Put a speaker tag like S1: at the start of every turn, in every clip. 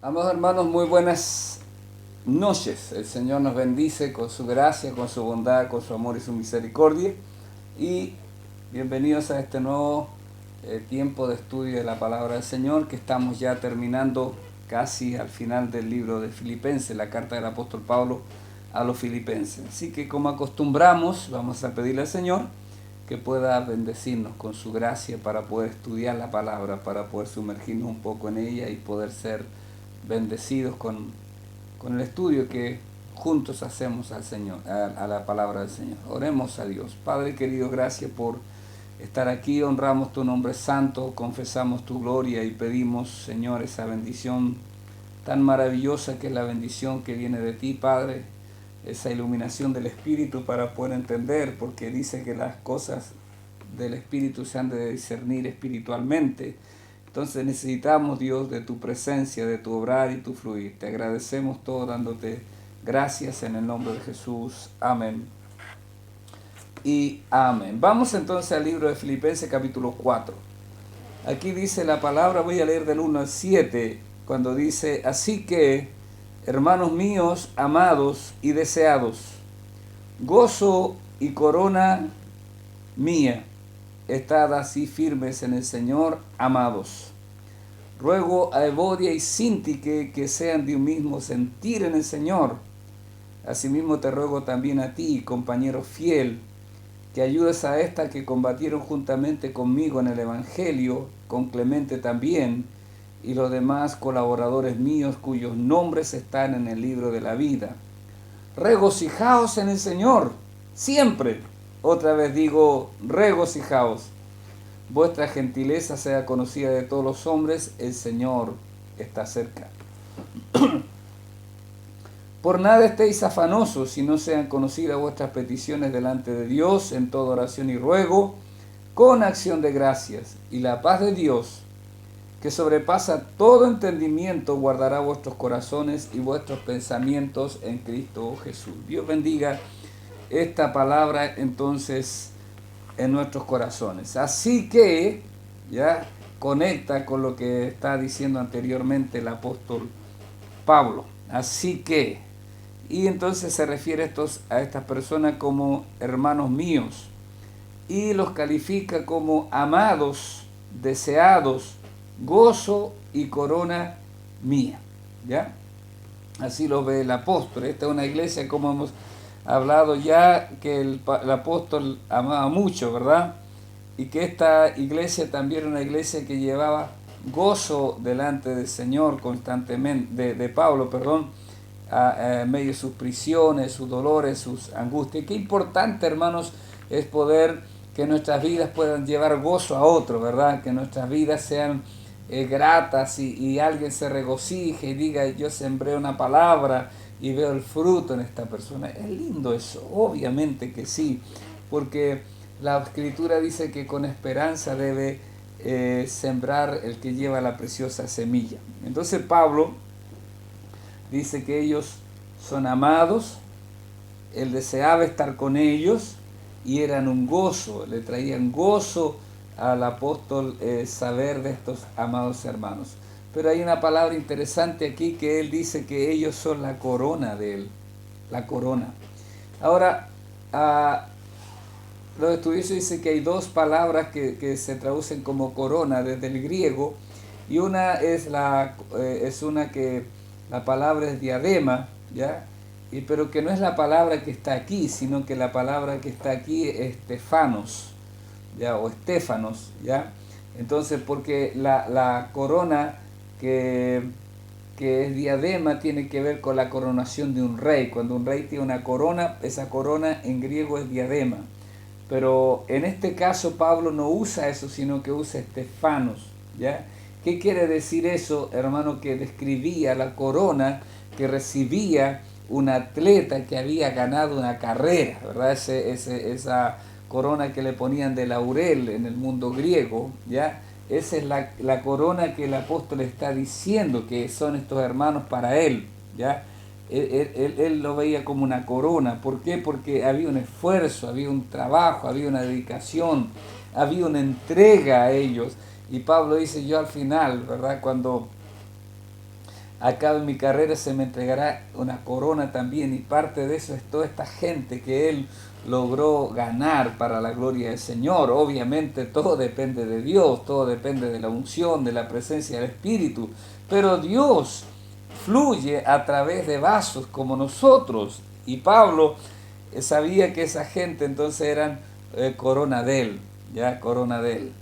S1: Amados hermanos, muy buenas noches. El Señor nos bendice con su gracia, con su bondad, con su amor y su misericordia. Y bienvenidos a este nuevo tiempo de estudio de la palabra del Señor, que estamos ya terminando casi al final del libro de Filipenses, la carta del apóstol Pablo a los filipenses. Así que como acostumbramos, vamos a pedirle al Señor que pueda bendecirnos con su gracia para poder estudiar la palabra, para poder sumergirnos un poco en ella y poder ser bendecidos con el estudio que juntos hacemos al Señor, a la palabra del Señor. Oremos a Dios. Padre querido, gracias por estar aquí, honramos tu nombre santo, confesamos tu gloria y pedimos, Señor, esa bendición tan maravillosa que es la bendición que viene de ti, Padre, esa iluminación del Espíritu para poder entender, porque dice que las cosas del Espíritu se han de discernir espiritualmente. Entonces necesitamos, Dios, de tu presencia, de tu obrar y tu fluir. Te agradecemos todo dándote gracias en el nombre de Jesús. Amén y amén. Vamos entonces al libro de Filipenses capítulo 4. Aquí dice la palabra, voy a leer del 1 al 7, cuando dice: así que, hermanos míos, amados y deseados, gozo y corona mía, estad así firmes en el Señor, amados. Ruego a Evodia y Síntique que sean de un mismo sentir en el Señor. Asimismo te ruego también a ti, compañero fiel, que ayudes a estas que combatieron juntamente conmigo en el Evangelio, con Clemente también, y los demás colaboradores míos cuyos nombres están en el libro de la vida. Regocijaos en el Señor, siempre. Otra vez digo, regocijaos. Vuestra gentileza sea conocida de todos los hombres, el Señor está cerca. Por nada estéis afanosos, si no sean conocidas vuestras peticiones delante de Dios, en toda oración y ruego, con acción de gracias. Y la paz de Dios, que sobrepasa todo entendimiento, guardará vuestros corazones y vuestros pensamientos en Cristo Jesús. Dios bendiga esta palabra entonces en nuestros corazones. Así que ya conecta con lo que está diciendo anteriormente el apóstol Pablo. Así que, y entonces se refiere a estas personas como hermanos míos y los califica como amados, deseados, gozo y corona mía. ¿Ya? Así lo ve el apóstol. Esta es una iglesia, como hemos hablado ya, que el apóstol amaba mucho, ¿verdad? Y que esta iglesia también era una iglesia que llevaba gozo delante del Señor constantemente, de Pablo, perdón, en medio de sus prisiones, sus dolores, sus angustias. Qué importante, hermanos, es poder que nuestras vidas puedan llevar gozo a otro, ¿verdad? Que nuestras vidas sean gratas y alguien se regocije y diga: yo sembré una palabra y veo el fruto en esta persona. Es lindo eso, obviamente que sí, porque la Escritura dice que con esperanza debe sembrar el que lleva la preciosa semilla. Entonces Pablo dice que ellos son amados, él deseaba estar con ellos y eran un gozo, le traían gozo al apóstol saber de estos amados hermanos. Pero hay una palabra interesante aquí, que él dice que ellos son la corona de él, la corona. Ahora, los estudiosos dicen que hay dos palabras que se traducen como corona desde el griego, y una es una que la palabra es diadema, ¿ya? Pero que no es la palabra que está aquí, sino que la palabra que está aquí es Estefanos, ¿ya? O Estéfanos, ¿ya? Entonces, porque la corona que es diadema tiene que ver con la coronación de un rey. Cuando un rey tiene una corona, esa corona en griego es diadema. Pero en este caso Pablo no usa eso, sino que usa Estefanos, ¿ya? ¿Qué quiere decir eso, hermano? Que describía la corona que recibía un atleta que había ganado una carrera, ¿verdad? Esa corona que le ponían de laurel en el mundo griego, ¿ya? Esa es la corona que el apóstol está diciendo que son estos hermanos para él, ¿ya? Él lo veía como una corona. ¿Por qué? Porque había un esfuerzo, había un trabajo, había una dedicación, había una entrega a ellos. Y Pablo dice: yo al final, ¿verdad? Cuando acabe mi carrera se me entregará una corona también, y parte de eso es toda esta gente que él logró ganar para la gloria del Señor. Obviamente todo depende de Dios, todo depende de la unción, de la presencia del Espíritu, pero Dios fluye a través de vasos como nosotros, y Pablo sabía que esa gente entonces eran corona de él, ya corona de él.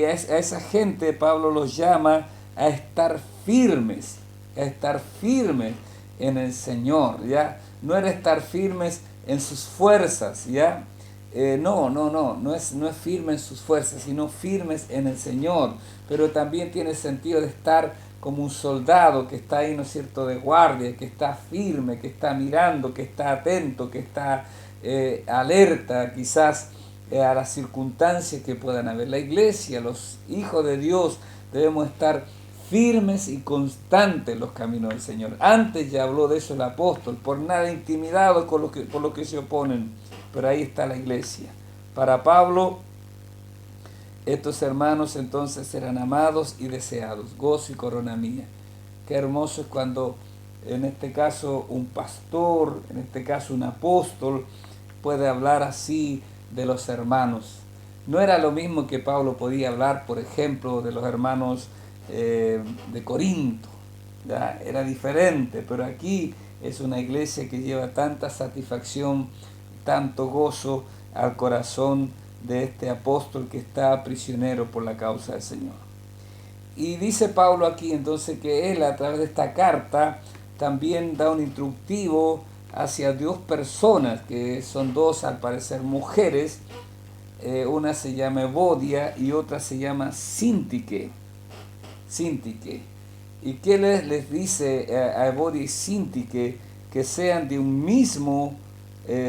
S1: A esa gente Pablo los llama a estar firmes, en el Señor, ¿ya? No era estar firmes en sus fuerzas, ¿ya? No es firme en sus fuerzas, sino firmes en el Señor. Pero también tiene sentido de estar como un soldado que está ahí, ¿no es cierto?, de guardia, que está firme, que está mirando, que está atento, que está alerta quizás a las circunstancias que puedan haber. La iglesia, los hijos de Dios, debemos estar firmes y constantes en los caminos del Señor. Antes ya habló de eso el apóstol, por nada intimidados por lo que se oponen, pero ahí está la iglesia. Para Pablo, estos hermanos entonces eran amados y deseados, gozo y corona mía. Qué hermoso es cuando, en este caso, un pastor, en este caso un apóstol, puede hablar así de los hermanos. No era lo mismo que Pablo podía hablar, por ejemplo, de los hermanos de Corinto, ¿ya? Era diferente, pero aquí es una iglesia que lleva tanta satisfacción, tanto gozo al corazón de este apóstol que está prisionero por la causa del Señor. Y dice Pablo aquí entonces que él, a través de esta carta, también da un instructivo hacia dos personas, que son dos al parecer mujeres. Una se llama Evodia y otra se llama Síntique. ¿Y qué les dice a Evodia y Síntique? Que sean de un mismo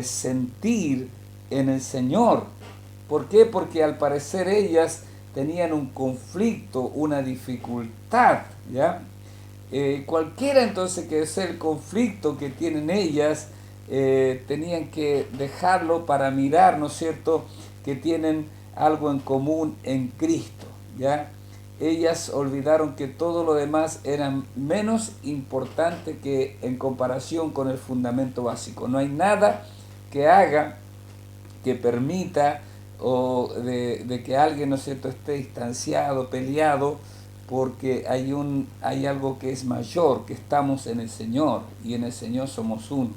S1: sentir en el Señor. ¿Por qué? Porque al parecer ellas tenían un conflicto, una dificultad, ¿ya? Cualquiera entonces que sea el conflicto que tienen ellas, tenían que dejarlo para mirar, ¿no es cierto?, que tienen algo en común en Cristo, ¿ya? Ellas olvidaron que todo lo demás era menos importante que en comparación con el fundamento básico. No hay nada que haga, que permita de que alguien, ¿no es cierto?, esté distanciado, peleado, porque hay algo que es mayor, que estamos en el Señor, y en el Señor somos uno.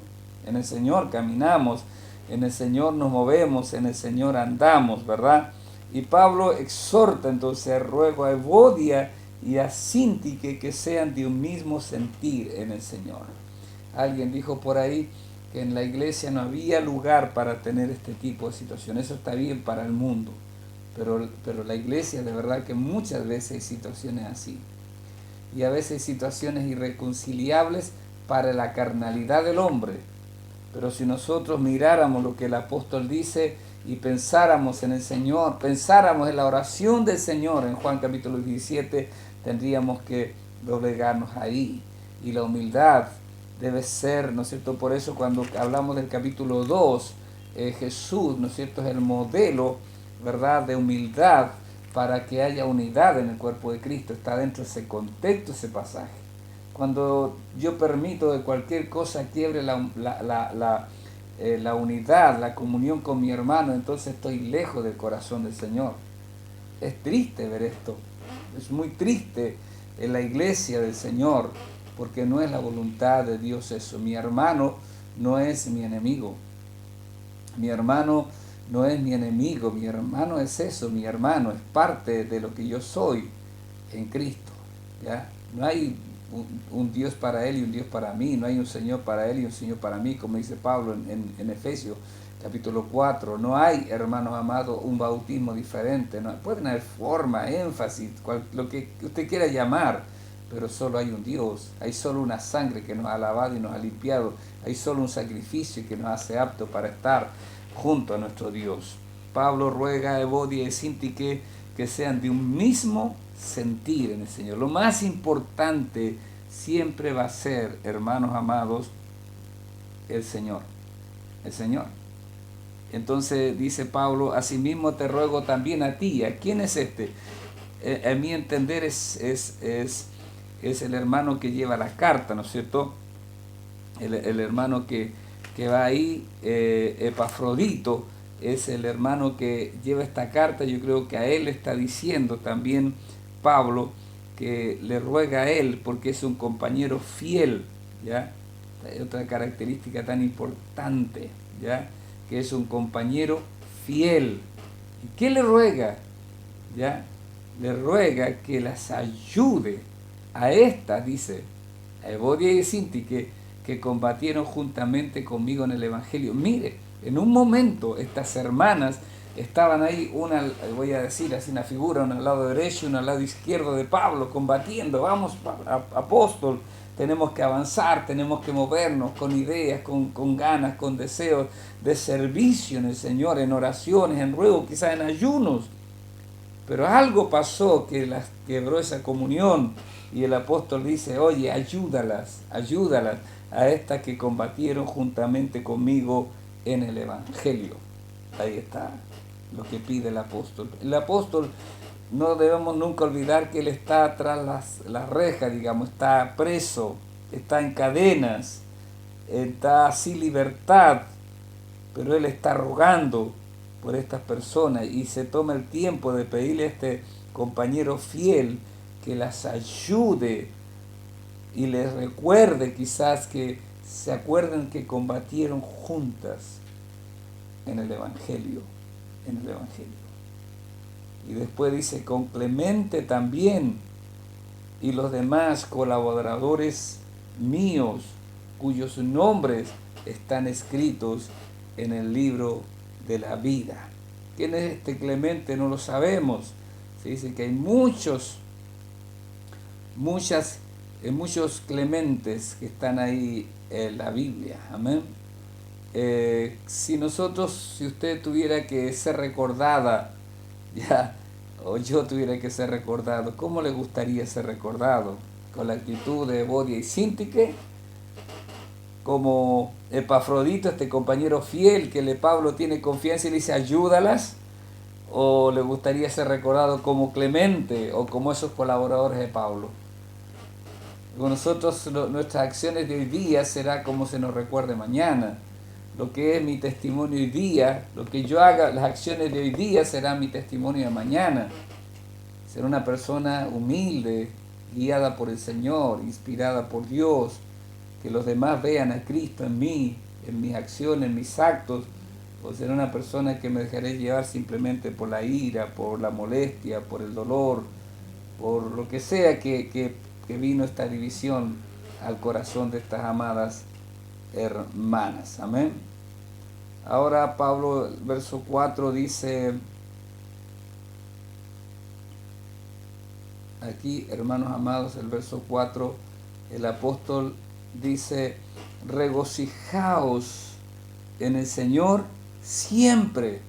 S1: En el Señor caminamos, en el Señor nos movemos, en el Señor andamos, ¿verdad? Y Pablo exhorta entonces, ruego a Evodia y a Síntique que sean de un mismo sentir en el Señor. Alguien dijo por ahí que en la iglesia no había lugar para tener este tipo de situaciones. Eso está bien para el mundo, pero la iglesia, de verdad que muchas veces hay situaciones así. Y a veces hay situaciones irreconciliables para la carnalidad del hombre. Pero si nosotros miráramos lo que el apóstol dice y pensáramos en el Señor, pensáramos en la oración del Señor en Juan capítulo 17, tendríamos que doblegarnos ahí. Y la humildad debe ser, ¿no es cierto? Por eso cuando hablamos del capítulo 2, Jesús, ¿no es cierto?, es el modelo, ¿verdad?, de humildad para que haya unidad en el cuerpo de Cristo. Está dentro de ese contexto, ese pasaje. Cuando yo permito que cualquier cosa quiebre la unidad, la comunión con mi hermano, entonces estoy lejos del corazón del Señor. Es triste ver esto. Es muy triste en la iglesia del Señor, porque no es la voluntad de Dios eso. Mi hermano no es mi enemigo. Mi hermano no es mi enemigo. Mi hermano es eso. Mi hermano es parte de lo que yo soy en Cristo, ¿ya? No hay un Dios para él y un Dios para mí. No hay un Señor para él y un Señor para mí, como dice Pablo en Efesios capítulo 4. No hay, hermanos amados, un bautismo diferente. No, pueden haber forma, énfasis, lo que usted quiera llamar, pero solo hay un Dios. Hay solo una sangre que nos ha lavado y nos ha limpiado. Hay solo un sacrificio que nos hace aptos para estar junto a nuestro Dios. Pablo ruega a Evodia y Síntique que sean de un mismo sentir en el Señor. Lo más importante siempre va a ser, hermanos amados, el Señor. El Señor. Entonces dice Pablo, asimismo te ruego también a ti. ¿A quién es este? A mi entender es es el hermano que lleva la carta, ¿no es cierto? El hermano que va ahí, Epafrodito, es el hermano que lleva esta carta. Yo creo que a él está diciendo también Pablo que le ruega a él porque es un compañero fiel, ¿ya? Hay otra característica tan importante, ¿ya? Que es un compañero fiel. ¿Y qué le ruega? ¿Ya? Le ruega que las ayude a estas, dice, a Evodia y Sintique, que combatieron juntamente conmigo en el Evangelio. Mire, en un momento estas hermanas estaban ahí, una, voy a decir así, una figura, una al lado derecho y una al lado izquierdo de Pablo, combatiendo. Vamos, apóstol, tenemos que avanzar, tenemos que movernos con ideas, con ganas, con deseos de servicio en el Señor, en oraciones, en ruegos, quizás en ayunos. Pero algo pasó que las quebró esa comunión y el apóstol dice, oye, ayúdalas a estas que combatieron juntamente conmigo en el Evangelio. Ahí está lo que pide el apóstol. El apóstol, no debemos nunca olvidar que él está tras las rejas, digamos, está preso, está en cadenas, está sin libertad, pero él está rogando por estas personas y se toma el tiempo de pedirle a este compañero fiel que las ayude y les recuerde, quizás que se acuerden que combatieron juntas en el Evangelio, Y después dice, con Clemente también y los demás colaboradores míos, cuyos nombres están escritos en el libro de la vida. ¿Quién es este Clemente? No lo sabemos. Se dice que hay muchos Clementes que están ahí en la Biblia. Amén. Si usted tuviera que ser recordada, ya, o yo tuviera que ser recordado, ¿cómo le gustaría ser recordado? ¿Con la actitud de Evodia y Sintique? Como Epafrodito, este compañero fiel que Pablo tiene confianza y le dice ayúdalas, o le gustaría ser recordado como Clemente o como esos colaboradores de Pablo. Con nosotros nuestras acciones de hoy día será como se nos recuerde mañana. Lo que es mi testimonio hoy día, lo que yo haga, las acciones de hoy día será mi testimonio de mañana. Ser una persona humilde, guiada por el Señor, inspirada por Dios, que los demás vean a Cristo en mí, en mis acciones, en mis actos, o ser una persona que me dejaré llevar simplemente por la ira, por la molestia, por el dolor, por lo que sea que vino esta división al corazón de estas amadas hermanas. Amén. Ahora Pablo, verso 4 dice, aquí, hermanos amados, el verso 4, el apóstol dice, regocijaos en el Señor siempre.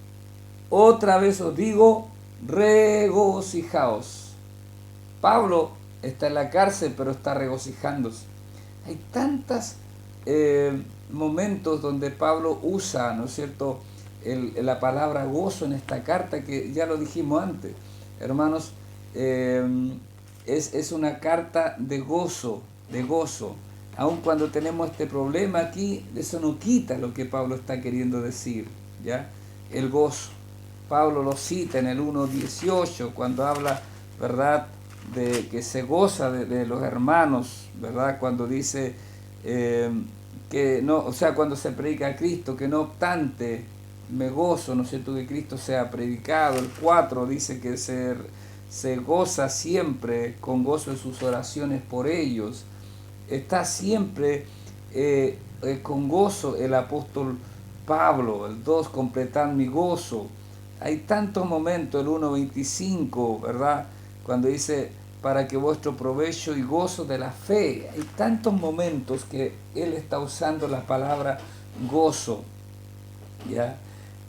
S1: Otra vez os digo, regocijaos. Pablo está en la cárcel, pero está regocijándose. Hay tantos momentos donde Pablo usa, ¿no es cierto?, la palabra gozo en esta carta, que ya lo dijimos antes. Hermanos, es una carta de gozo, Aun cuando tenemos este problema aquí, eso no quita lo que Pablo está queriendo decir, ¿ya? El gozo. Pablo lo cita en el 1.18 cuando habla, ¿verdad?, de que se goza de los hermanos, ¿verdad? Cuando dice que no, o sea, cuando se predica a Cristo, que no obstante me gozo, ¿no es cierto?, que Cristo sea predicado. El 4 dice que se goza siempre con gozo en sus oraciones por ellos. Está siempre con gozo el apóstol Pablo. El 2, completad mi gozo. Hay tantos momentos, el 1.25, ¿verdad?, cuando dice, para que vuestro provecho y gozo de la fe. Hay tantos momentos que él está usando la palabra gozo, ¿ya?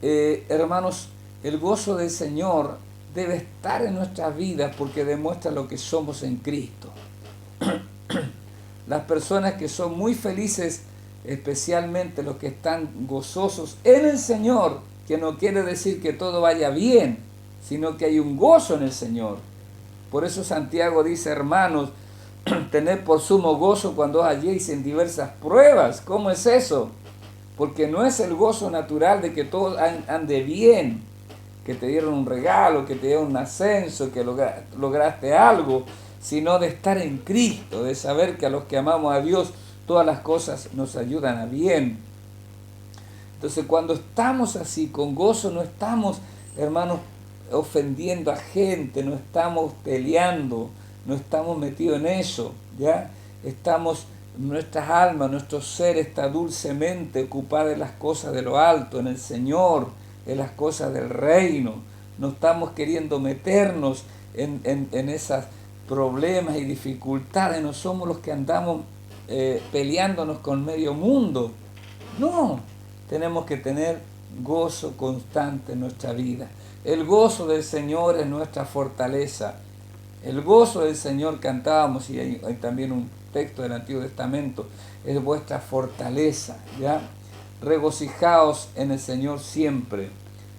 S1: Hermanos, el gozo del Señor debe estar en nuestras vidas porque demuestra lo que somos en Cristo. Las personas que son muy felices, especialmente los que están gozosos en el Señor, que no quiere decir que todo vaya bien, sino que hay un gozo en el Señor. Por eso Santiago dice, hermanos, tener por sumo gozo cuando os halléis en diversas pruebas. ¿Cómo es eso? Porque no es el gozo natural de que todo ande bien, que te dieron un regalo, que te dieron un ascenso, que lograste algo, sino de estar en Cristo, de saber que a los que amamos a Dios todas las cosas nos ayudan a bien. Entonces cuando estamos así con gozo, no estamos, hermanos, ofendiendo a gente, no estamos peleando, no estamos metidos en eso, ¿ya? Estamos, nuestras almas, nuestro ser está dulcemente ocupado en las cosas de lo alto, en el Señor, en las cosas del reino. No estamos queriendo meternos en esos problemas y dificultades, no somos los que andamos peleándonos con medio mundo. No, tenemos que tener gozo constante en nuestra vida. El gozo del Señor es nuestra fortaleza. El gozo del Señor, cantábamos, y hay también un texto del Antiguo Testamento, es vuestra fortaleza, ¿ya? Regocijaos en el Señor siempre.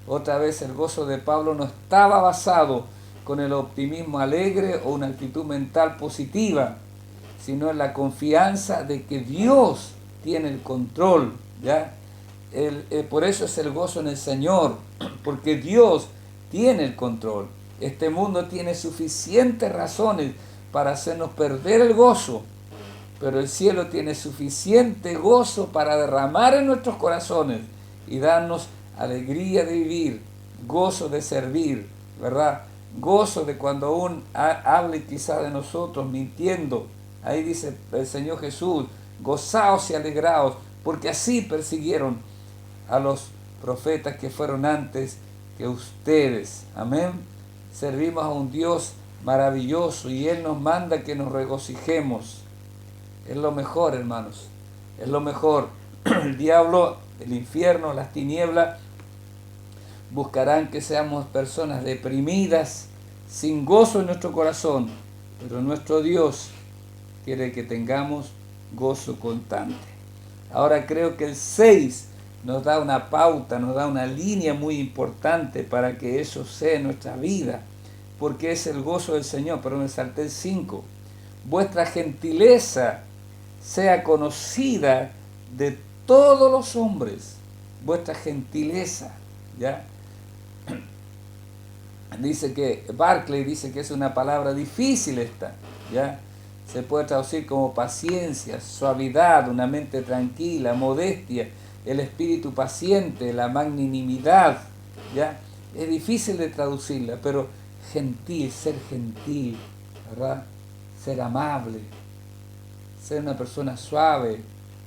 S1: Otra vez, el gozo de Pablo no estaba basado con el optimismo alegre o una actitud mental positiva, sino en la confianza de que Dios tiene el control, ¿ya? Por eso es el gozo en el Señor, porque Dios tiene el control. Este mundo tiene suficientes razones para hacernos perder el gozo, pero el cielo tiene suficiente gozo para derramar en nuestros corazones y darnos alegría de vivir, gozo de servir, ¿verdad? Gozo de cuando aún hable quizá de nosotros mintiendo. Ahí dice el Señor Jesús, gozaos y alegraos, porque así persiguieron a los profetas que fueron antes que ustedes. Amén. Servimos a un Dios maravilloso y Él nos manda que nos regocijemos. Es lo mejor, hermanos. Es lo mejor. El diablo, el infierno, las tinieblas buscarán que seamos personas deprimidas, sin gozo en nuestro corazón. Pero nuestro Dios quiere que tengamos gozo constante. Ahora creo que el 6 nos da una pauta, nos da una línea muy importante para que eso sea en nuestra vida, porque es el gozo del Señor. Pero me salté el 5. Vuestra gentileza sea conocida de todos los hombres. Vuestra gentileza, ¿ya? Dice que, Barclay dice que es una palabra difícil esta, ¿ya? Se puede traducir como paciencia, suavidad, una mente tranquila, modestia, el espíritu paciente, la magnanimidad, ¿ya? Es difícil de traducirla, pero gentil, ¿verdad? Ser amable, ser una persona suave,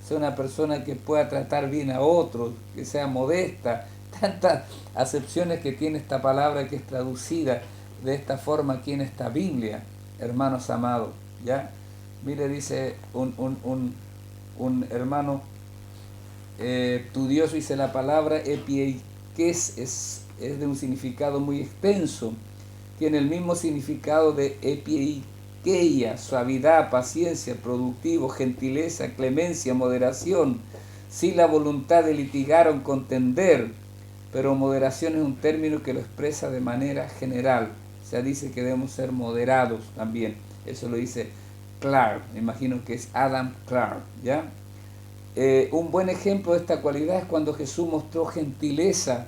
S1: ser una persona que pueda tratar bien a otros, que sea modesta. Tantas acepciones que tiene esta palabra que es traducida de esta forma aquí en esta Biblia, hermanos amados, ¿ya? Mire, dice un hermano estudioso, dice la palabra epieikes es de un significado muy extenso, tiene el mismo significado de epiikeia, suavidad, paciencia, productivo, gentileza, clemencia, moderación, sin la voluntad de litigar o contender, pero moderación es un término que lo expresa de manera general, o sea, dice que debemos ser moderados también, eso lo dice Clark, me imagino que es Adam Clark, ¿ya? Un buen ejemplo de esta cualidad es cuando Jesús mostró gentileza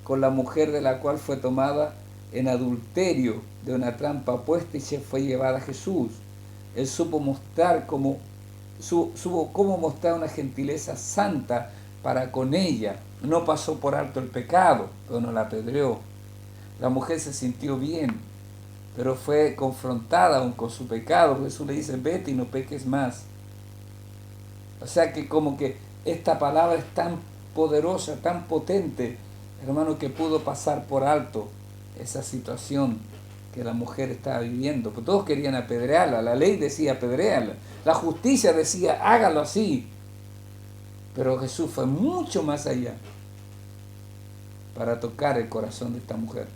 S1: con la mujer de la cual fue tomada en adulterio de una trampa puesta y se fue llevada a Jesús. Él supo cómo mostrar una gentileza santa para con ella. No pasó por alto el pecado, pero no la apedreó. La mujer se sintió bien, pero fue confrontada aún con su pecado. Jesús le dice, vete y no peques más. O sea que como que esta palabra es tan poderosa, tan potente, hermano, que pudo pasar por alto esa situación que la mujer estaba viviendo. Pues todos querían apedrearla, la ley decía apedrearla, la justicia decía hágalo así. Pero Jesús fue mucho más allá para tocar el corazón de esta mujer.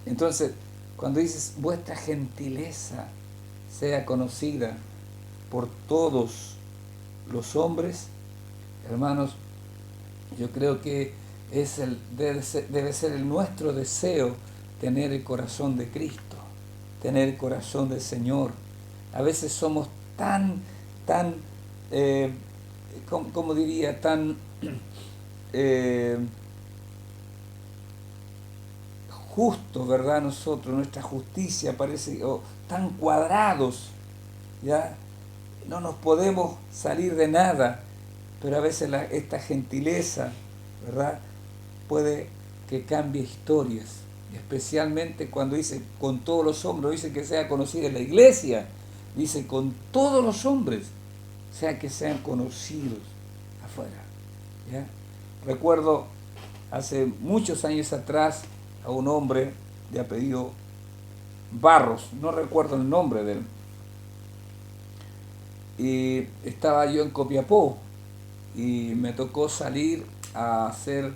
S1: Entonces, cuando dices vuestra gentileza sea conocida por todos los hombres, hermanos, yo creo que debe ser nuestro deseo tener el corazón de Cristo, tener el corazón del Señor, A veces somos tan, ¿cómo diría? Tan eh, justos, ¿verdad? Nosotros, nuestra justicia parece, tan cuadrados, ¿ya? No nos podemos salir de nada, pero a veces esta gentileza, ¿verdad? Puede que cambie historias, especialmente cuando dice con todos los hombres, dice que sea conocida en la iglesia, dice con todos los hombres, sea que sean conocidos afuera, ¿ya? Recuerdo hace muchos años atrás a un hombre de apellido Barros, no recuerdo el nombre de él, y estaba yo en Copiapó y me tocó salir a hacer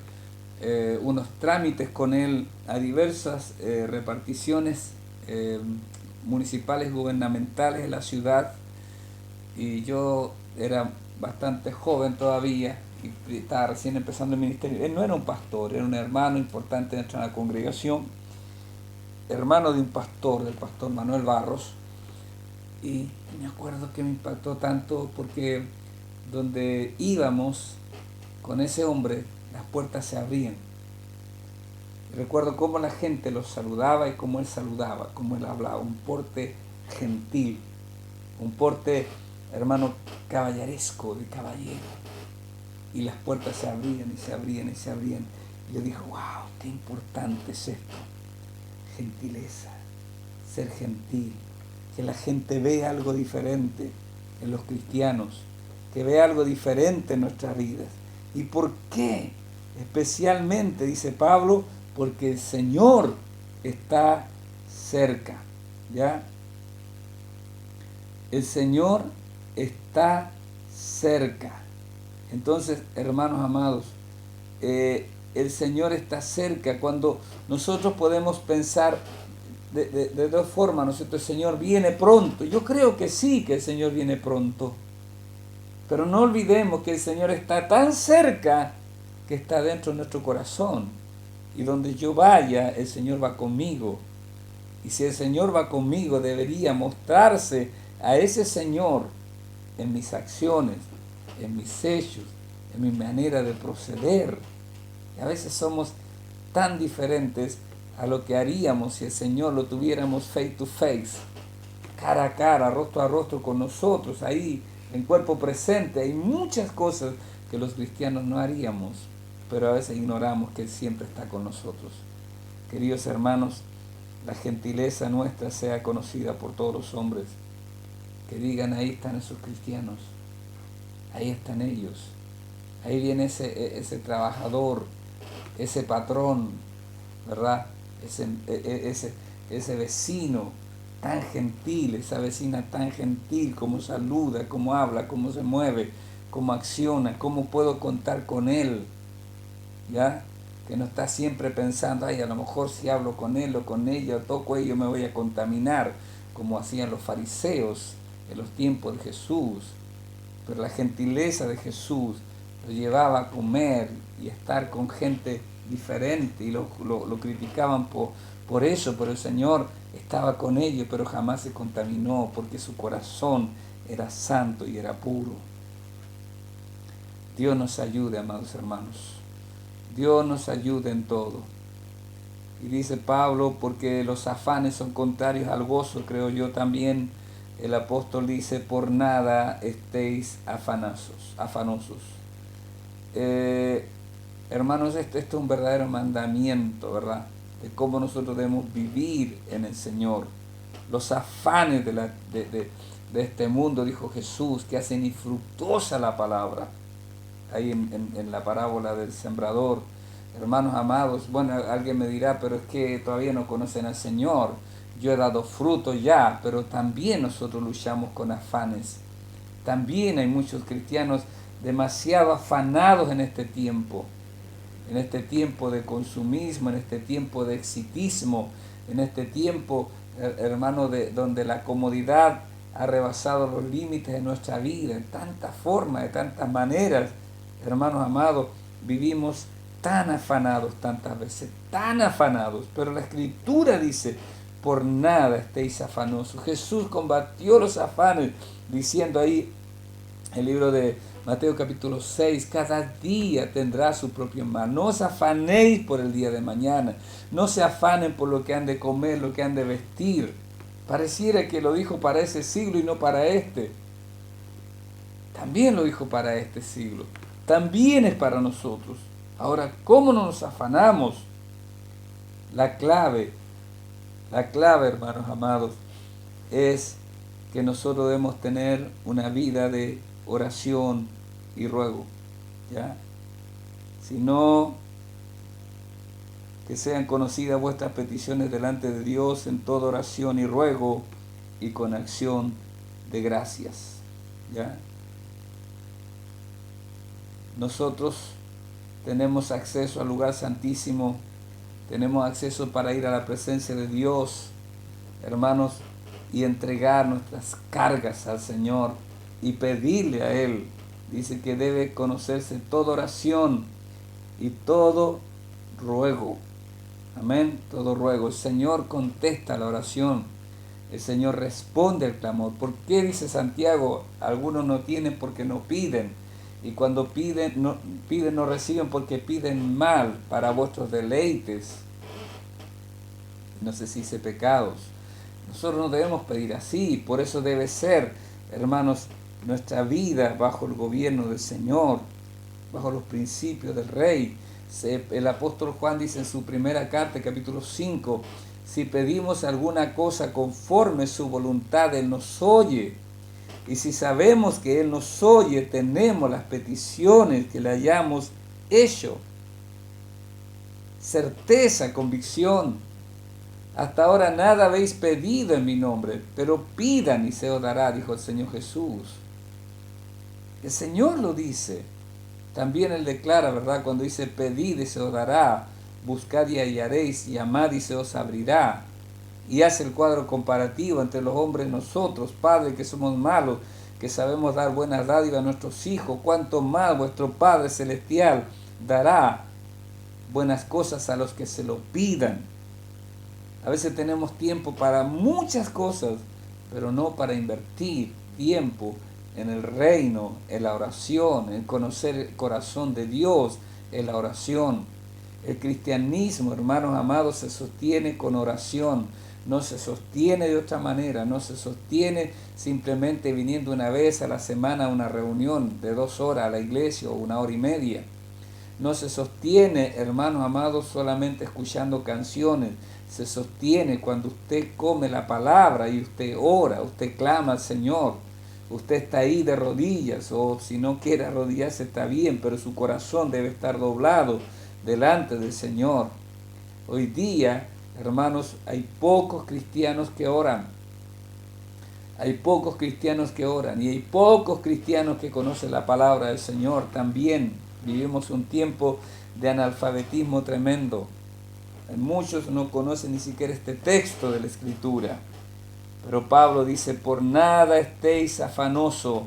S1: unos trámites con él a diversas reparticiones municipales gubernamentales en la ciudad, y yo era bastante joven todavía y estaba recién empezando el ministerio. Él no era un pastor, era un hermano importante dentro de la congregación, hermano de un pastor, del pastor Manuel Barros. Y me acuerdo que me impactó tanto porque donde íbamos con ese hombre, las puertas se abrían. Y recuerdo cómo la gente lo saludaba y cómo él saludaba, cómo él hablaba, un porte gentil, un porte, hermano, caballeresco, de caballero. Y las puertas se abrían y se abrían y se abrían. Y yo dije, wow, qué importante es esto. Gentileza, ser gentil, que la gente vea algo diferente en los cristianos, que vea algo diferente en nuestras vidas. ¿Y por qué? Especialmente, dice Pablo, porque el Señor está cerca, ¿ya? El Señor está cerca. Entonces, hermanos amados, el Señor está cerca. Cuando nosotros podemos pensar de dos formas, ¿no es cierto? El Señor viene pronto. Yo creo que sí, que el Señor viene pronto. Pero no olvidemos que el Señor está tan cerca que está dentro de nuestro corazón. Y donde yo vaya, el Señor va conmigo. Y si el Señor va conmigo, debería mostrarse a ese Señor en mis acciones, en mis hechos, en mi manera de proceder. Y a veces somos tan diferentes a lo que haríamos si el Señor lo tuviéramos face to face, cara a cara, rostro a rostro con nosotros, ahí en cuerpo presente. Hay muchas cosas que los cristianos no haríamos, pero a veces ignoramos que Él siempre está con nosotros. Queridos hermanos, la gentileza nuestra sea conocida por todos los hombres, que digan, ahí están esos cristianos, ahí están ellos, ahí viene ese trabajador, ese patrón, ¿verdad? Ese vecino tan gentil, esa vecina tan gentil, cómo saluda, cómo habla, cómo se mueve, cómo acciona, cómo puedo contar con él, ¿ya? Que no está siempre pensando, ay, a lo mejor si hablo con él o con ella o toco ello me voy a contaminar, como hacían los fariseos en los tiempos de Jesús. Pero la gentileza de Jesús lo llevaba a comer y a estar con gente diferente, y lo criticaban por eso, pero el Señor estaba con ellos, pero jamás se contaminó, porque su corazón era santo y era puro. Dios nos ayude, amados hermanos. Dios nos ayude en todo. Y dice Pablo, porque los afanes son contrarios al gozo, creo yo también. El apóstol dice, por nada estéis afanosos. Hermanos, esto es un verdadero mandamiento, ¿verdad? De cómo nosotros debemos vivir en el Señor. Los afanes de este mundo, dijo Jesús, que hacen infructuosa la palabra. Ahí en la parábola del sembrador. Hermanos amados, bueno, alguien me dirá, pero es que todavía no conocen al Señor. Yo he dado fruto ya, pero también nosotros luchamos con afanes. También hay muchos cristianos demasiado afanados en este tiempo de consumismo, en este tiempo de exitismo, en este tiempo, hermano, donde la comodidad ha rebasado los límites de nuestra vida, en tantas formas, de tantas maneras. Hermanos amados, vivimos tan afanados tantas veces, tan afanados, pero la Escritura dice, por nada estéis afanosos. Jesús combatió los afanes, diciendo ahí, el libro de Mateo capítulo 6, cada día tendrá su propio mal. No os afanéis por el día de mañana, no se afanen por lo que han de comer, lo que han de vestir. Pareciera que lo dijo para ese siglo y no para este. También lo dijo para este siglo, también es para nosotros. Ahora, ¿cómo no nos afanamos? La clave, hermanos amados, es que nosotros debemos tener una vida de oración y ruego, ¿ya? Sino que sean conocidas vuestras peticiones delante de Dios en toda oración y ruego y con acción de gracias, ¿ya? Nosotros tenemos acceso al lugar santísimo, tenemos acceso para ir a la presencia de Dios, hermanos, y entregar nuestras cargas al Señor y pedirle a Él. Dice que debe conocerse toda oración y todo ruego. Amén, todo ruego. El Señor contesta la oración, el Señor responde al clamor. ¿Por qué dice Santiago? Algunos no tienen porque no piden. Y cuando piden no reciben porque piden mal para vuestros deleites. No se dice pecados. Nosotros no debemos pedir así, por eso debe ser, hermanos, nuestra vida bajo el gobierno del Señor, bajo los principios del Rey. El apóstol Juan dice en su primera carta, capítulo 5, si pedimos alguna cosa conforme su voluntad, Él nos oye. Y si sabemos que Él nos oye, tenemos las peticiones que le hayamos hecho. Certeza, convicción. Hasta ahora nada habéis pedido en mi nombre, pero pidan y se os dará, dijo el Señor Jesús. El Señor lo dice. También Él declara, ¿verdad? Cuando dice pedid y se os dará, buscad y hallaréis, llamad y se os abrirá. Y hace el cuadro comparativo entre los hombres y nosotros, padres que somos malos, que sabemos dar buenas dádivas a nuestros hijos, cuanto más vuestro Padre Celestial dará buenas cosas a los que se lo pidan. A veces tenemos tiempo para muchas cosas, pero no para invertir tiempo en el reino, en la oración, en conocer el corazón de Dios, en la oración. El cristianismo, hermanos amados, se sostiene con oración. No se sostiene de otra manera, no se sostiene simplemente viniendo una vez a la semana a una reunión de 2 horas a la iglesia o 1 hora y media. No se sostiene, hermanos amados, solamente escuchando canciones. Se sostiene cuando usted come la palabra y usted ora, usted clama al Señor. Usted está ahí de rodillas, o si no quiere arrodillarse está bien, pero su corazón debe estar doblado delante del Señor. Hoy día, hermanos, hay pocos cristianos que oran. Hay pocos cristianos que oran y hay pocos cristianos que conocen la palabra del Señor también. Vivimos un tiempo de analfabetismo tremendo. Muchos no conocen ni siquiera este texto de la Escritura. Pero Pablo dice, por nada estéis afanosos,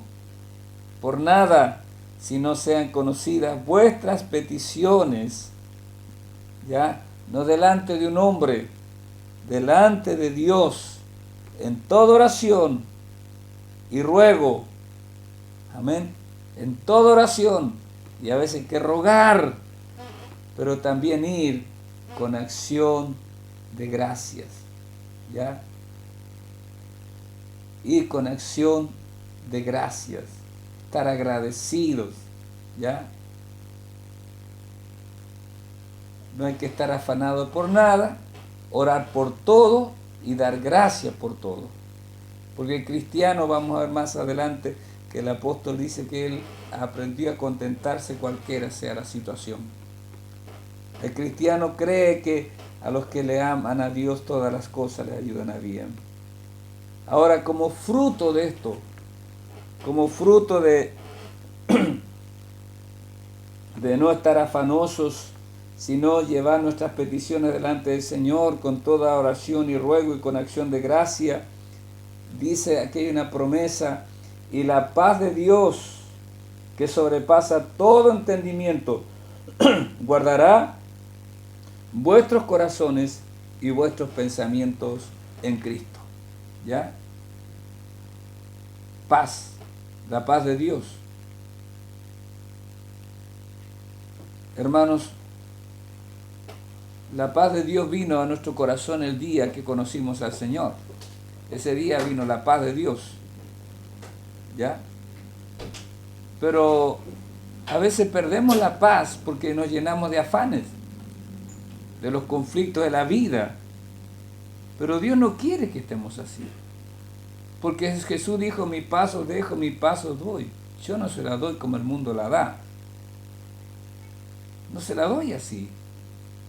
S1: por nada, si no sean conocidas vuestras peticiones, ¿ya? No delante de un hombre, delante de Dios, en toda oración y ruego. Amén. En toda oración. Y a veces hay que rogar, pero también ir con acción de gracias. ¿Ya? Ir con acción de gracias. Estar agradecidos. ¿Ya? No hay que estar afanado por nada, orar por todo y dar gracias por todo. Porque el cristiano, vamos a ver más adelante, que el apóstol dice que él aprendió a contentarse cualquiera sea la situación. El cristiano cree que a los que le aman a Dios todas las cosas le ayudan a bien. Ahora, como fruto de esto, como fruto de no estar afanosos, sino llevar nuestras peticiones delante del Señor con toda oración y ruego y con acción de gracia, dice aquí hay una promesa, y la paz de Dios, que sobrepasa todo entendimiento, guardará vuestros corazones y vuestros pensamientos en Cristo. ¿Ya? Paz, la paz de Dios. Hermanos, la paz de Dios vino a nuestro corazón el día que conocimos al Señor. Ese día vino la paz de Dios. ¿Ya? Pero a veces perdemos la paz porque nos llenamos de afanes, de los conflictos de la vida. Pero Dios no quiere que estemos así. Porque Jesús dijo, mi paz os dejo, mi paz os doy. Yo no se la doy como el mundo la da. No se la doy así.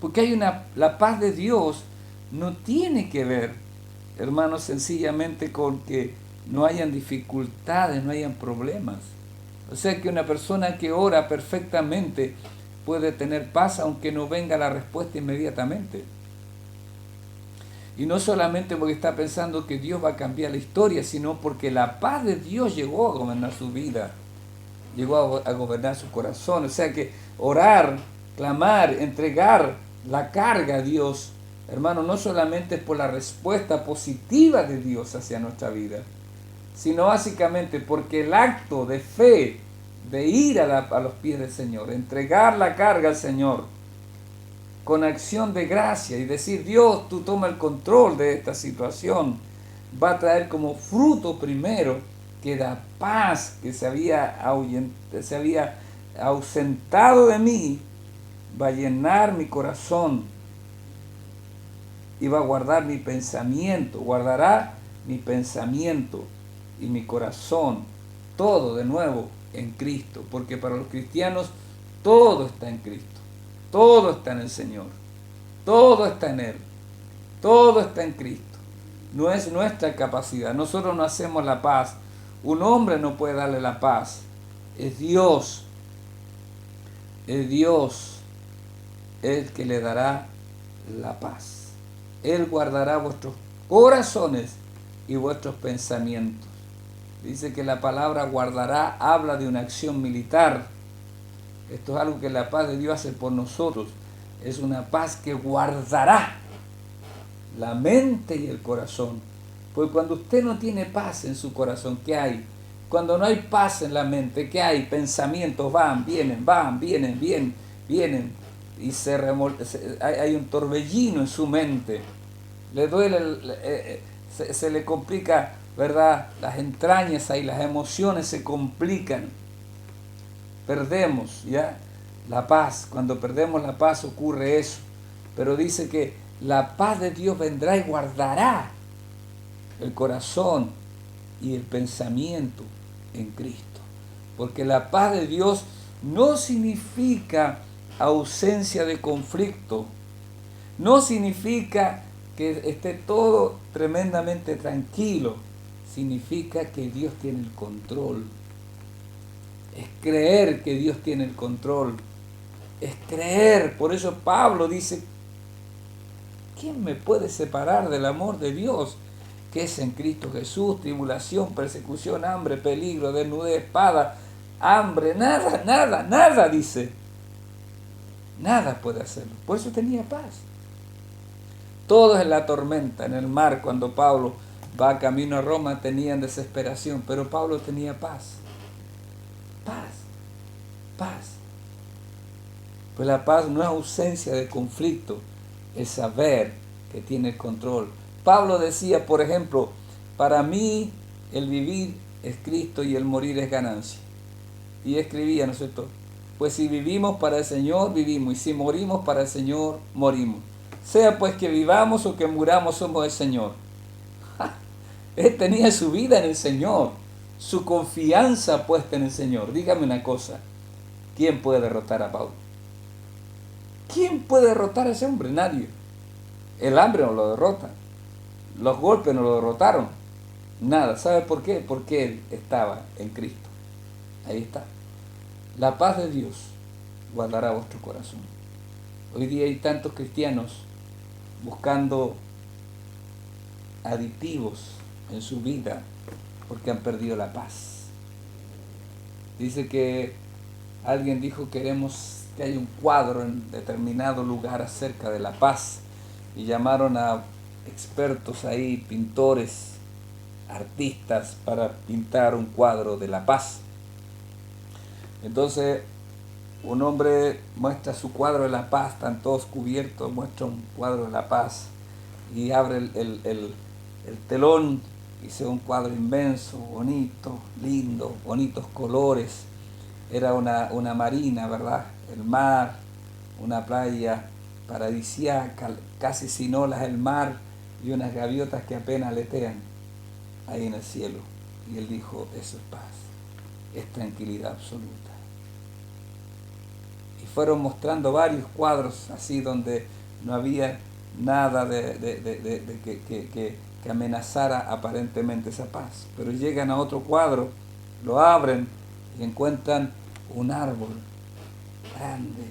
S1: Porque la paz de Dios no tiene que ver, hermanos, sencillamente con que no hayan dificultades, no hayan problemas. O sea que una persona que ora perfectamente puede tener paz aunque no venga la respuesta inmediatamente. Y no solamente porque está pensando que Dios va a cambiar la historia, sino porque la paz de Dios llegó a gobernar su vida, llegó a gobernar su corazón. O sea que orar, clamar, entregar la carga a Dios, hermano, no solamente es por la respuesta positiva de Dios hacia nuestra vida, sino básicamente porque el acto de fe, de ir a los pies del Señor, entregar la carga al Señor, con acción de gracia y decir, Dios, tú toma el control de esta situación, va a traer como fruto primero que la paz que se había ausentado de mí, va a llenar mi corazón y va a guardar mi pensamiento, guardará mi pensamiento y mi corazón, todo de nuevo en Cristo, porque para los cristianos todo está en Cristo. Todo está en el Señor, todo está en Él, todo está en Cristo. No es nuestra capacidad, nosotros no hacemos la paz, un hombre no puede darle la paz, es Dios el que le dará la paz. Él guardará vuestros corazones y vuestros pensamientos. Dice que la palabra guardará habla de una acción militar. Esto es algo que la paz de Dios hace por nosotros. Es una paz que guardará la mente y el corazón. Porque cuando usted no tiene paz en su corazón, ¿qué hay? Cuando no hay paz en la mente, ¿qué hay? Pensamientos vienen, vienen. Y hay un torbellino en su mente. Le duele, se le complica, ¿verdad? Las entrañas ahí, las emociones se complican. Perdemos, ¿ya? La paz. Cuando perdemos la paz ocurre eso. Pero dice que la paz de Dios vendrá y guardará el corazón y el pensamiento en Cristo. Porque la paz de Dios no significa ausencia de conflicto. No significa que esté todo tremendamente tranquilo. Significa que Dios tiene el control. Es creer que Dios tiene el control. Es creer. Por eso Pablo dice, ¿quién me puede separar del amor de Dios? Que es en Cristo Jesús, tribulación, persecución, hambre, peligro, desnudez, espada, hambre, nada, dice. Nada puede hacerlo. Por eso tenía paz. Todos en la tormenta, en el mar, cuando Pablo va camino a Roma, tenían desesperación, pero Pablo tenía paz. Paz. Pues la paz no es ausencia de conflicto, es saber que tiene el control. Pablo decía, por ejemplo, para mí el vivir es Cristo y el morir es ganancia. Y escribía, ¿no es cierto? Pues si vivimos para el Señor, vivimos, y si morimos para el Señor, morimos. Sea pues que vivamos o que muramos, somos del Señor. Él tenía su vida en el Señor, su confianza puesta en el Señor. Dígame una cosa, ¿quién puede derrotar a Pablo? ¿Quién puede derrotar a ese hombre? Nadie. El hambre no lo derrota. Los golpes no lo derrotaron. Nada. ¿Sabe por qué? Porque él estaba en Cristo. Ahí está. La paz de Dios guardará vuestro corazón. Hoy día hay tantos cristianos buscando aditivos en su vida porque han perdido la paz. Dice que alguien dijo, queremos que haya un cuadro en determinado lugar acerca de la paz, y llamaron a expertos ahí, pintores, artistas, para pintar un cuadro de la paz. Entonces, un hombre muestra su cuadro de la paz, están todos cubiertos, muestra un cuadro de la paz y abre el telón y se ve un cuadro inmenso, bonito, lindo, bonitos colores. Era una marina, ¿verdad? El mar, una playa paradisíaca, casi sin olas el mar y unas gaviotas que apenas aletean ahí en el cielo. Y él dijo, eso es paz, es tranquilidad absoluta. Y fueron mostrando varios cuadros así donde no había nada que amenazara aparentemente esa paz. Pero llegan a otro cuadro, lo abren y encuentran un árbol grande,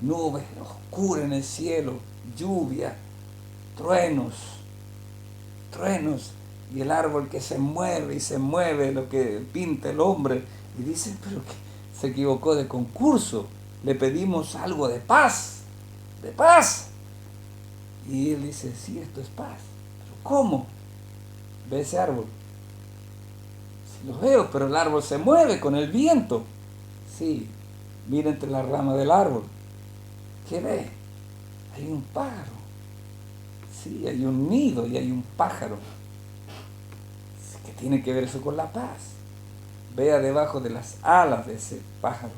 S1: nubes oscuras en el cielo, lluvia, truenos, y el árbol que se mueve y se mueve, lo que pinta el hombre, y dice, pero que se equivocó de concurso, le pedimos algo de paz, de paz. Y él dice, sí, esto es paz. ¿Pero cómo? ¿Ve ese árbol? Sí, lo veo, pero el árbol se mueve con el viento. Sí, mira entre las ramas del árbol. ¿Qué ve? Hay un pájaro. Sí, hay un nido y hay un pájaro. ¿Qué tiene que ver eso con la paz? Vea debajo de las alas de ese pájaro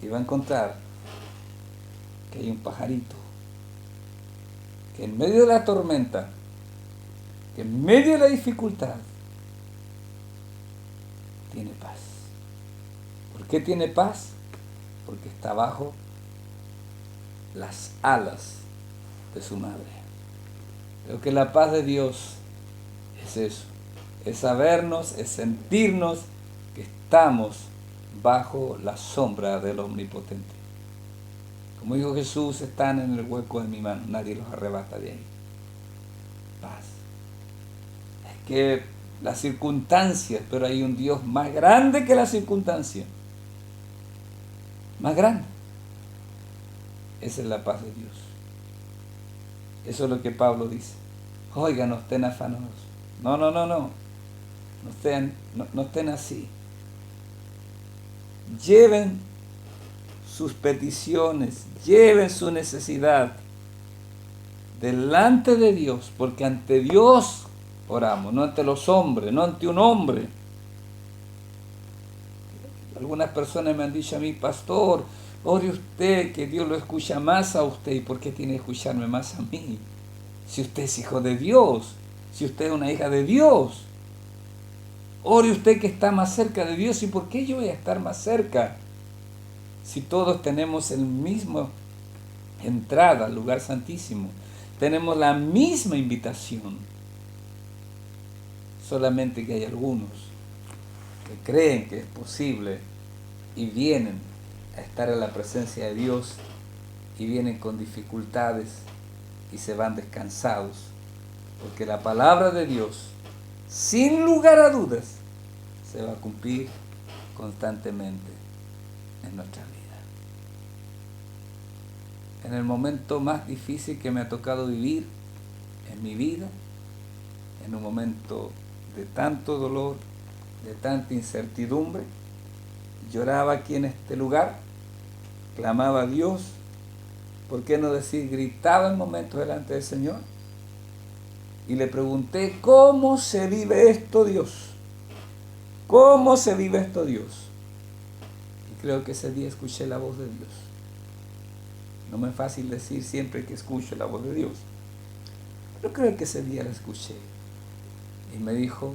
S1: y va a encontrar que hay un pajarito que en medio de la tormenta, que en medio de la dificultad, tiene paz. ¿Por qué tiene paz? Porque está bajo las alas de su madre. Creo que la paz de Dios es eso, es sabernos, es sentirnos que estamos bajo la sombra del Omnipotente. Como dijo Jesús, están en el hueco de mi mano, nadie los arrebata de ahí. Paz. Es que las circunstancias, pero hay un Dios más grande que las circunstancias. Más grande. Esa es la paz de Dios. Eso es lo que Pablo dice. Oigan, no estén afanosos. No. No estén así. Lleven sus peticiones, lleven su necesidad delante de Dios, porque ante Dios oramos, no ante los hombres, no ante un hombre. Algunas personas me han dicho a mí, pastor, ore usted, que Dios lo escucha más a usted. ¿Y por qué tiene que escucharme más a mí? Si usted es hijo de Dios, si usted es una hija de Dios. Ore usted que está más cerca de Dios. ¿Y por qué yo voy a estar más cerca? Si todos tenemos el mismo entrada al lugar santísimo, tenemos la misma invitación. Solamente que hay algunos que creen que es posible y vienen a estar en la presencia de Dios y vienen con dificultades y se van descansados, porque la palabra de Dios, sin lugar a dudas, se va a cumplir constantemente en nuestra vida. En el momento más difícil que me ha tocado vivir en mi vida, en un momento de tanto dolor, de tanta incertidumbre, lloraba aquí en este lugar, clamaba a Dios, ¿por qué no decir, gritaba en momentos delante del Señor? Y le pregunté, ¿cómo se vive esto, Dios? ¿Cómo se vive esto, Dios? Y creo que ese día escuché la voz de Dios. No me es fácil decir siempre que escucho la voz de Dios, pero creo que ese día la escuché. Y me dijo,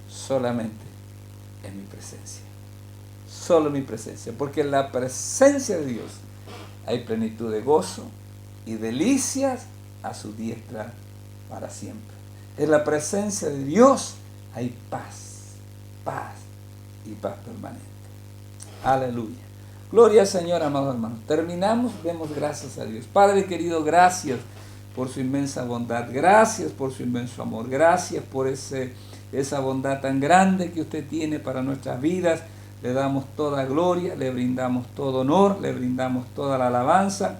S1: solamente en mi presencia. Solo en mi presencia. Porque en la presencia de Dios hay plenitud de gozo y delicias a su diestra para siempre. En la presencia de Dios hay paz, paz y paz permanente. Aleluya. Gloria al Señor, amados hermanos. Terminamos, demos gracias a Dios. Padre querido, gracias por su inmensa bondad. Gracias por su inmenso amor. Gracias por esa bondad tan grande que usted tiene para nuestras vidas. Le damos toda gloria, le brindamos todo honor, le brindamos toda la alabanza.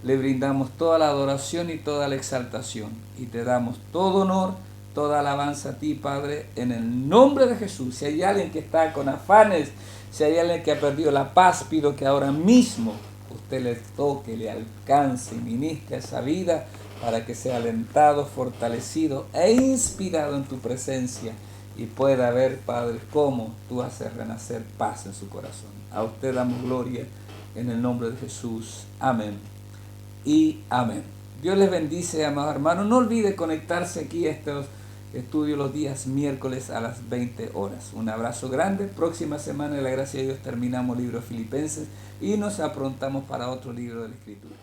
S1: le brindamos toda la adoración y toda la exaltación. Y te damos todo honor, toda alabanza a ti, Padre, en el nombre de Jesús. Si hay alguien que está con afanes, si hay alguien que ha perdido la paz, pido que ahora mismo usted le toque, le alcance y ministre esa vida para que sea alentado, fortalecido e inspirado en tu presencia y pueda ver, Padre, cómo tú haces renacer paz en su corazón. A usted damos gloria en el nombre de Jesús. Amén y amén. Dios les bendice, amados hermanos. No olvide conectarse aquí a estos estudios los días miércoles a las 20 horas. Un abrazo grande. Próxima semana, de la gracia de Dios, terminamos el libro de Filipenses y nos aprontamos para otro libro de la Escritura.